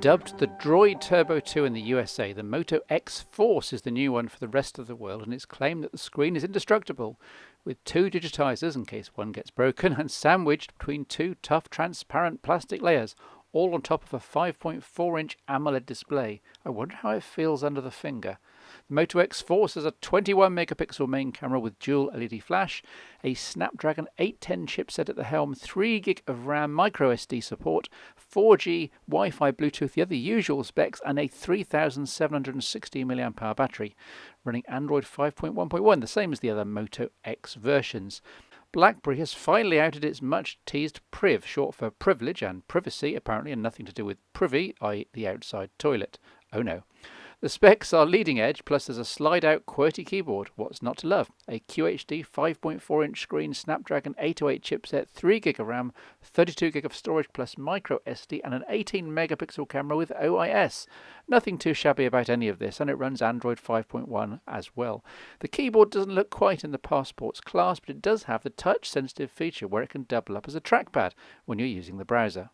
Dubbed the Droid Turbo 2 in the USA, the Moto X Force is the new one for the rest of the world, and it's claimed that the screen is indestructible, with two digitizers in case one gets broken, and sandwiched between two tough transparent plastic layers, all on top of a 5.4-inch AMOLED display. I wonder how it feels under the finger. The Moto X Force has a 21 megapixel main camera with dual LED flash, a Snapdragon 810 chipset at the helm, 3GB of RAM, microSD support, 4G, Wi-Fi, Bluetooth, the other usual specs, and a 3760 mAh battery, running Android 5.1.1, the same as the other Moto X versions. Blackberry has finally outed its much-teased Priv, short for privilege and privacy, apparently, and nothing to do with privy, i.e. the outside toilet. Oh no. The specs are leading edge, plus there's a slide-out QWERTY keyboard. What's not to love? A QHD 5.4-inch screen, Snapdragon 808 chipset, 3GB of RAM, 32GB of storage plus micro SD, and an 18-megapixel camera with OIS. Nothing too shabby about any of this, and it runs Android 5.1 as well. The keyboard doesn't look quite in the Passport's class, but it does have the touch-sensitive feature where it can double up as a trackpad when you're using the browser.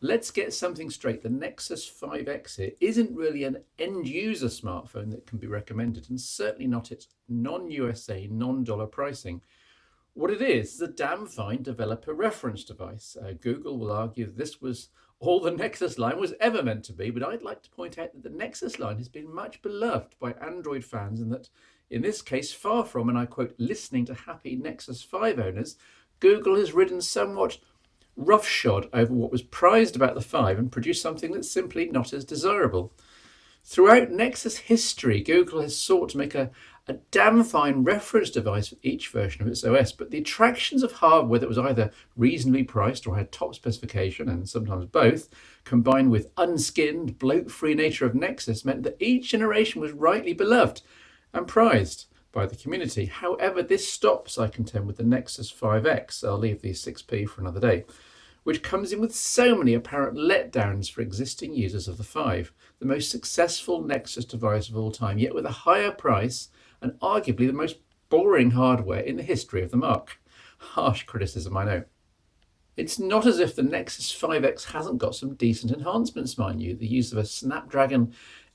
Let's get something straight. The Nexus 5X here isn't really an end-user smartphone that can be recommended, and certainly not its non-USA, non-dollar pricing. What it is a damn fine developer reference device. Google will argue this was all the Nexus line was ever meant to be, but I'd like to point out that the Nexus line has been much beloved by Android fans, and that, in this case, far from, and I quote, listening to happy Nexus 5 owners, Google has ridden somewhat roughshod over what was prized about the 5 and produced something that's simply not as desirable. Throughout Nexus history, Google has sought to make a damn fine reference device for each version of its OS, but the attractions of hardware that was either reasonably priced or had top specification, and sometimes both, combined with unskinned, bloat-free nature of Nexus, meant that each generation was rightly beloved and prized by the community. However, this stops, I contend, with the Nexus 5X. I'll leave the 6P for another day, which comes in with so many apparent letdowns for existing users of the 5, the most successful Nexus device of all time, yet with a higher price and arguably the most boring hardware in the history of the marque. Harsh criticism, I know. It's not as if the Nexus 5X hasn't got some decent enhancements, mind you. The use of a Snapdragon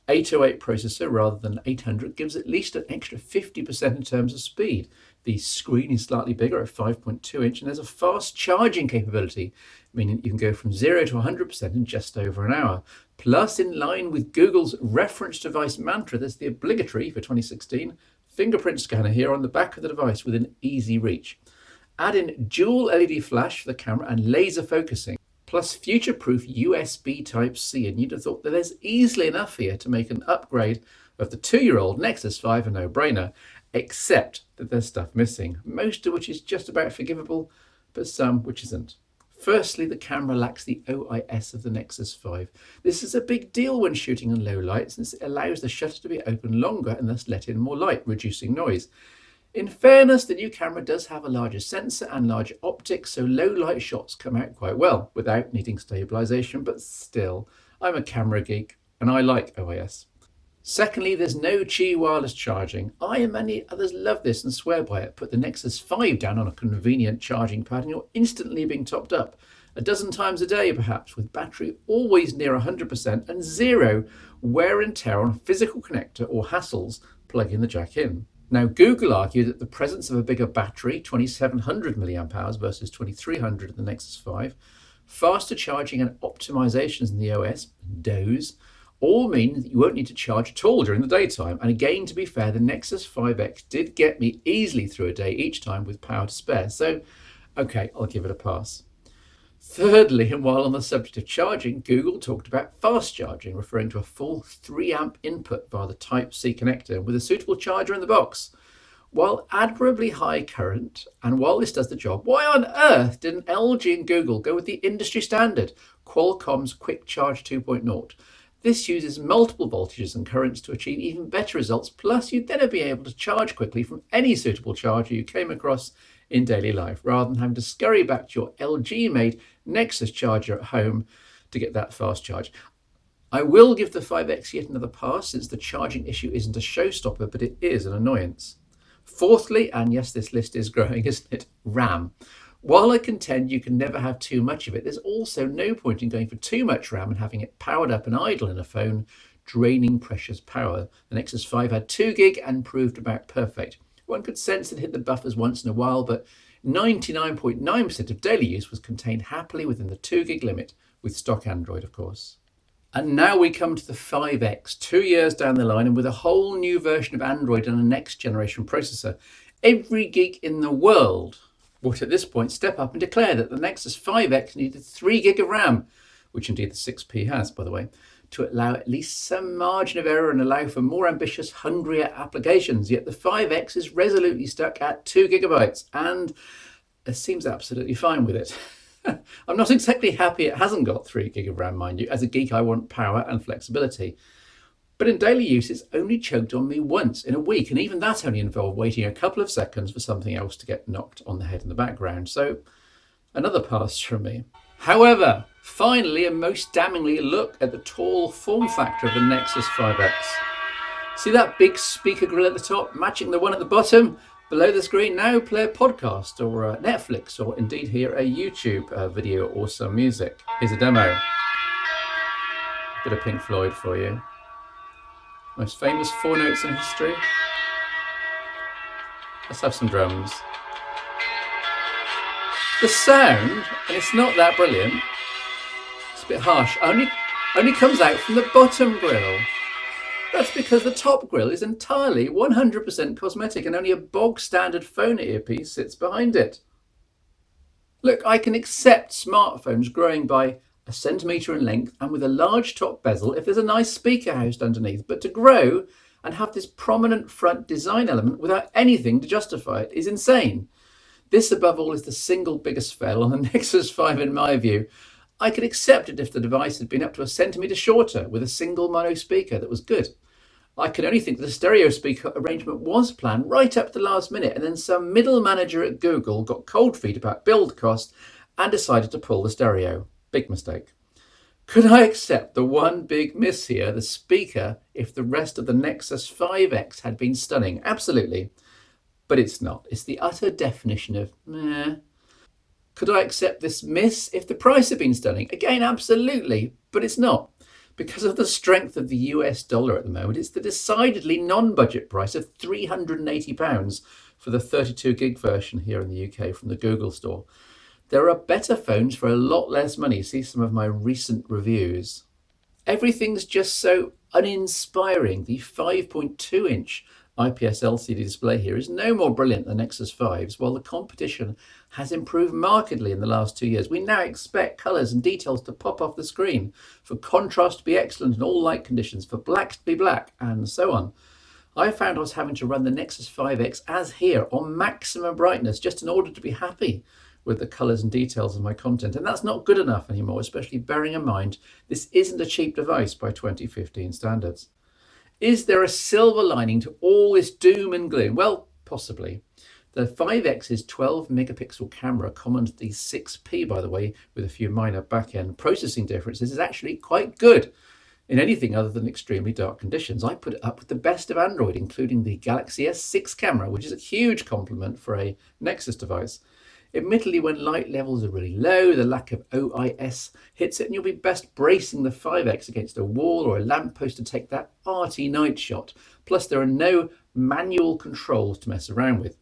808 processor rather than 800 gives at least an extra 50% in terms of speed. The screen is slightly bigger at 5.2 inch, and there's a fast charging capability, meaning you can go from 0 to 100% in just over an hour. Plus, in line with Google's reference device mantra, there's the obligatory, for 2016, fingerprint scanner here on the back of the device within easy reach. Add in dual LED flash for the camera and laser focusing, plus future-proof USB Type-C, and you'd have thought that there's easily enough here to make an upgrade of the 2-year-old Nexus 5 a no-brainer, except that there's stuff missing, most of which is just about forgivable, but some which isn't. Firstly, the camera lacks the OIS of the Nexus 5. This is a big deal when shooting in low light, since it allows the shutter to be open longer and thus let in more light, reducing noise. In fairness, the new camera does have a larger sensor and larger optics, so low light shots come out quite well without needing stabilization, but still, I'm a camera geek and I like OIS. Secondly, there's no Qi wireless charging. I and many others love this and swear by it. Put the Nexus 5 down on a convenient charging pad and you're instantly being topped up, a dozen times a day perhaps, with battery always near 100% and zero wear and tear on a physical connector or hassles plugging the jack in. Now, Google argued that the presence of a bigger battery, 2700 mAh versus 2300 in the Nexus 5, faster charging and optimizations in the OS, DOS, all mean that you won't need to charge at all during the daytime. And again, to be fair, the Nexus 5X did get me easily through a day each time with power to spare. So, okay, I'll give it a pass. Thirdly, and while on the subject of charging, Google talked about fast charging, referring to a full 3 amp input via the Type-C connector with a suitable charger in the box. While admirably high current, and while this does the job, why on earth didn't LG and Google go with the industry standard, Qualcomm's Quick Charge 2.0? This uses multiple voltages and currents to achieve even better results, plus you'd then be able to charge quickly from any suitable charger you came across in daily life, rather than having to scurry back to your LG-made Nexus charger at home to get that fast charge. I will give the 5X yet another pass, since the charging issue isn't a showstopper, but it is an annoyance. Fourthly, and yes, this list is growing, isn't it? RAM. While I contend you can never have too much of it, there's also no point in going for too much RAM and having it powered up and idle in a phone, draining precious power. The Nexus 5 had 2 gig and proved about perfect. One could sense it hit the buffers once in a while, but 99.9% of daily use was contained happily within the 2 gig limit, with stock Android, of course. And now we come to the 5X, 2 years down the line, and with a whole new version of Android and a next generation processor. Every geek in the world would at this point step up and declare that the Nexus 5X needed 3 gig of RAM, which indeed the 6P has, by the way, to allow at least some margin of error and allow for more ambitious, hungrier applications. Yet the 5X is resolutely stuck at 2 gigabytes, and it seems absolutely fine with it. I'm not exactly happy it hasn't got 3 gig of RAM, mind you. As a geek, I want power and flexibility. But in daily use, it's only choked on me once in a week, and even that only involved waiting a couple of seconds for something else to get knocked on the head in the background. So, another pass from me. However, finally and most damningly, look at the tall form factor of the Nexus 5X. See that big speaker grill at the top, matching the one at the bottom? Below the screen now, play a podcast or Netflix, or indeed hear a YouTube video or some music. Here's a demo. Bit of Pink Floyd for you. Most famous 4 notes in history. Let's have some drums. The sound, and it's not that brilliant, it's a bit harsh, only comes out from the bottom grill. That's because the top grill is entirely 100% cosmetic and only a bog standard phone earpiece sits behind it. Look, I can accept smartphones growing by a centimetre in length and with a large top bezel if there's a nice speaker housed underneath, but to grow and have this prominent front design element without anything to justify it is insane. This, above all, is the single biggest fail on the Nexus 5 in my view. I could accept it if the device had been up to a centimetre shorter with a single mono speaker that was good. I can only think that the stereo speaker arrangement was planned right up to the last minute, and then some middle manager at Google got cold feet about build cost and decided to pull the stereo. Big mistake. Could I accept the one big miss here, the speaker, if the rest of the Nexus 5X had been stunning? Absolutely. But it's not. It's the utter definition of meh. Could I accept this miss if the price had been stunning? Again, absolutely. But it's not. Because of the strength of the US dollar at the moment, it's the decidedly non-budget price of £380 for the 32 gig version here in the UK from the Google store. There are better phones for a lot less money. See some of my recent reviews. Everything's just so uninspiring. The 5.2-inch IPS LCD display here is no more brilliant than Nexus 5's, while the competition has improved markedly in the last 2 years. We now expect colours and details to pop off the screen, for contrast to be excellent in all light conditions, for black to be black, and so on. I found I was having to run the Nexus 5X as here on maximum brightness just in order to be happy with the colours and details of my content, and that's not good enough anymore, especially bearing in mind this isn't a cheap device by 2015 standards. Is there a silver lining to all this doom and gloom? Well, possibly. The 5X's 12 megapixel camera, common to the 6P, by the way, with a few minor back-end processing differences, is actually quite good in anything other than extremely dark conditions. I put it up with the best of Android, including the Galaxy S6 camera, which is a huge compliment for a Nexus device. Admittedly, when light levels are really low, the lack of OIS hits it, and you'll be best bracing the 5X against a wall or a lamppost to take that arty night shot. Plus, there are no manual controls to mess around with.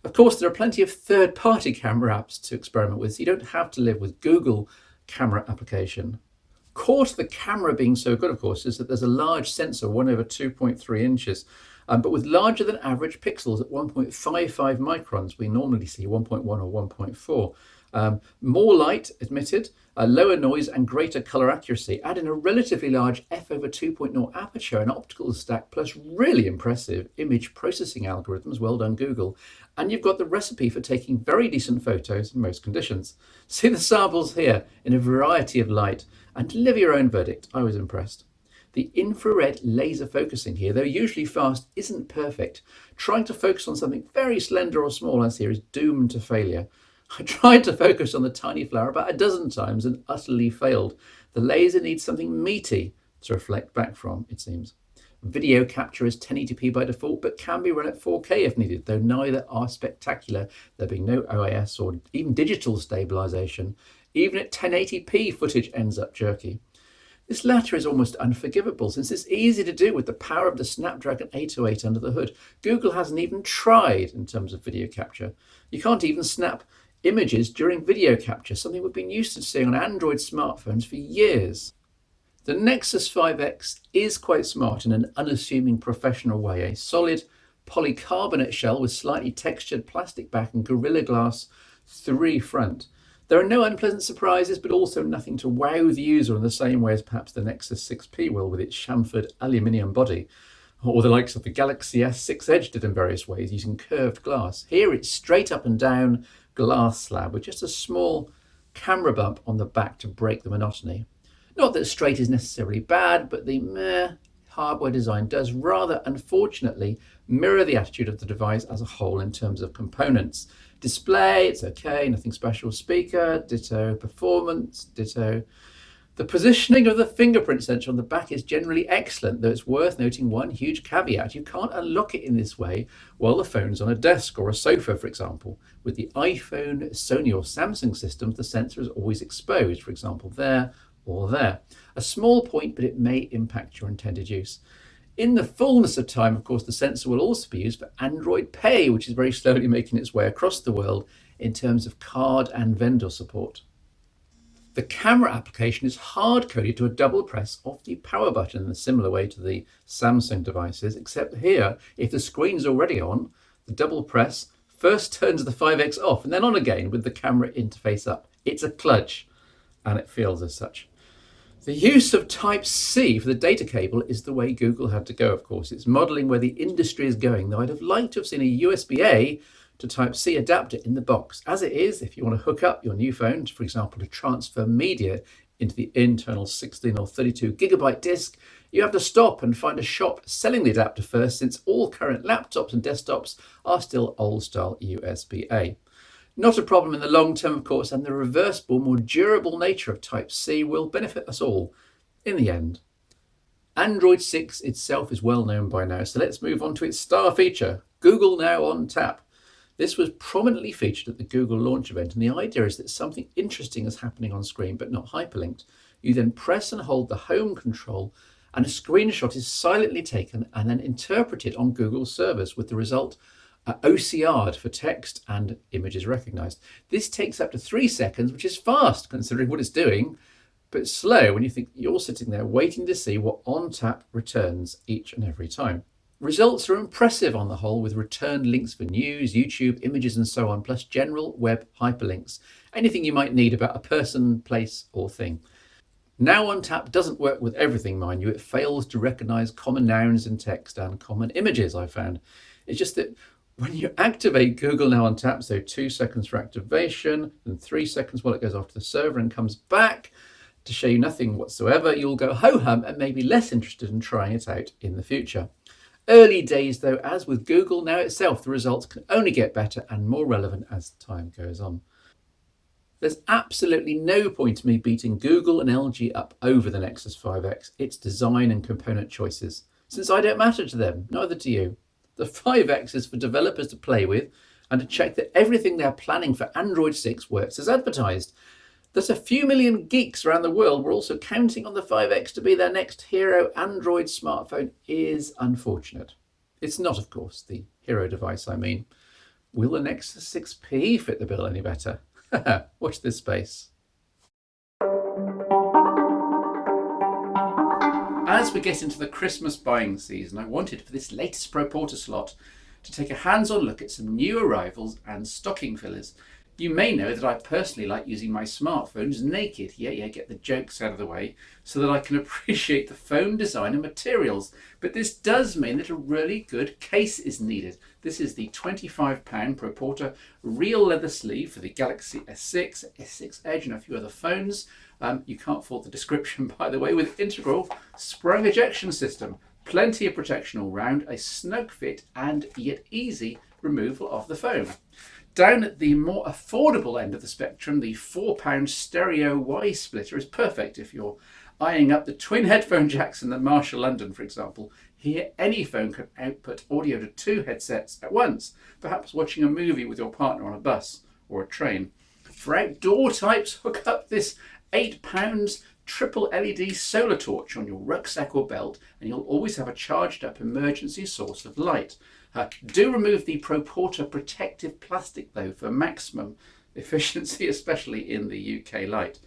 Of course, there are plenty of third-party camera apps to experiment with, so you don't have to live with Google camera application. Core to the camera being so good, of course, is that there's a large sensor, 1/2.3 inches, but with larger than average pixels at 1.55 microns. We normally see 1.1 or 1.4. More light admitted, lower noise and greater color accuracy. Add in a relatively large f/2.0 aperture and optical stack, plus really impressive image processing algorithms. Well done, Google. And you've got the recipe for taking very decent photos in most conditions. See the samples here in a variety of light and deliver your own verdict. I was impressed. The infrared laser focusing here, though usually fast, isn't perfect. Trying to focus on something very slender or small as here is doomed to failure. I tried to focus on the tiny flower about a dozen times and utterly failed. The laser needs something meaty to reflect back from, it seems. Video capture is 1080p by default, but can be run at 4K if needed, though neither are spectacular, there being no OIS or even digital stabilization. Even at 1080p, footage ends up jerky. This latter is almost unforgivable, since it's easy to do with the power of the Snapdragon 808 under the hood. Google hasn't even tried in terms of video capture. You can't even snap images during video capture, something we've been used to seeing on Android smartphones for years. The Nexus 5X is quite smart in an unassuming professional way. A solid polycarbonate shell with slightly textured plastic back and Gorilla Glass 3 front. There are no unpleasant surprises, but also nothing to wow the user in the same way as perhaps the Nexus 6P will with its chamfered aluminium body, or the likes of the Galaxy S6 Edge did in various ways using curved glass. Here it's straight up and down glass slab with just a small camera bump on the back to break the monotony. Not that straight is necessarily bad, but the meh hardware design does rather unfortunately mirror the attitude of the device as a whole in terms of components. Display, it's okay, nothing special. Speaker, ditto. Performance, ditto. The positioning of the fingerprint sensor on the back is generally excellent, though it's worth noting one huge caveat. You can't unlock it in this way while the phone's on a desk or a sofa, for example. With the iPhone, Sony or Samsung systems, the sensor is always exposed, for example, there or there. A small point, but it may impact your intended use. In the fullness of time, of course, the sensor will also be used for Android Pay, which is very slowly making its way across the world in terms of card and vendor support. The camera application is hard-coded to a double press of the power button in a similar way to the Samsung devices, except here, if the screen's already on, the double press first turns the 5X off and then on again with the camera interface up. It's a clutch, and it feels as such. The use of Type-C for the data cable is the way Google had to go, of course. It's modelling where the industry is going, though I'd have liked to have seen a USB-A to Type-C adapter in the box. As it is, if you want to hook up your new phone, for example, to transfer media into the internal 16 or 32 gigabyte disk, you have to stop and find a shop selling the adapter first, since all current laptops and desktops are still old-style USB-A. Not a problem in the long term, of course, and the reversible, more durable nature of Type-C will benefit us all in the end. Android 6 itself is well known by now, so let's move on to its star feature, Google Now on Tap. This was prominently featured at the Google launch event, and the idea is that something interesting is happening on screen but not hyperlinked. You then press and hold the home control, and a screenshot is silently taken and then interpreted on Google servers, with the result OCR'd for text and images recognized. This takes up to 3 seconds, which is fast considering what it's doing, but slow when you think you're sitting there waiting to see what OnTap returns each and every time. Results are impressive on the whole, with returned links for news, YouTube, images and so on, plus general web hyperlinks. Anything you might need about a person, place or thing. Now OnTap doesn't work with everything, mind you. It fails to recognize common nouns in text and common images, I found. It's just that when you activate Google Now on Tap, so 2 seconds for activation and 3 seconds while it goes off to the server and comes back to show you nothing whatsoever, you'll go ho-hum and may be less interested in trying it out in the future. Early days though, as with Google Now itself, the results can only get better and more relevant as time goes on. There's absolutely no point in me beating Google and LG up over the Nexus 5X, its design and component choices, since I don't matter to them, neither do you. The 5X is for developers to play with and to check that everything they're planning for Android 6 works as advertised. That a few million geeks around the world were also counting on the 5X to be their next hero Android smartphone is unfortunate. It's not, of course, the hero device I mean. Will the Nexus 6P fit the bill any better? Watch this space. As we get into the Christmas buying season, I wanted for this latest Proporter slot to take a hands-on look at some new arrivals and stocking fillers. You may know that I personally like using my smartphones naked, get the jokes out of the way, so that I can appreciate the phone design and materials. But this does mean that a really good case is needed. This is the £25 Proporter real leather sleeve for the Galaxy S6, S6 Edge and a few other phones. You can't fault the description, by the way, with integral sprung ejection system. Plenty of protection all round, a snug fit and yet easy removal of the phone. Down at the more affordable end of the spectrum, the £4 stereo Y splitter is perfect if you're eyeing up the twin headphone jacks in the Marshall London, for example. Here, any phone can output audio to 2 headsets at once, perhaps watching a movie with your partner on a bus or a train. For outdoor types, hook up this £8 triple LED solar torch on your rucksack or belt, and you'll always have a charged up emergency source of light. Do remove the ProPorter protective plastic though for maximum efficiency, especially in the UK light.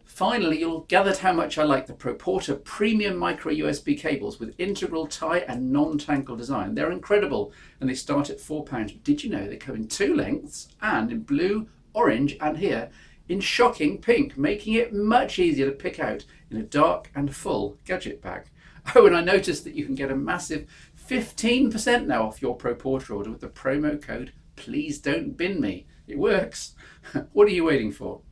Finally, you'll have gathered how much I like the ProPorter premium micro USB cables with integral tie and non-tangle design. They're incredible and they start at £4. But did you know they come in 2 lengths and in blue, orange and here in shocking pink, making it much easier to pick out in a dark and full gadget bag. Oh, and I noticed that you can get a massive 15% now off your ProPorter order with the promo code Please Don't Bin Me. It works. What are you waiting for?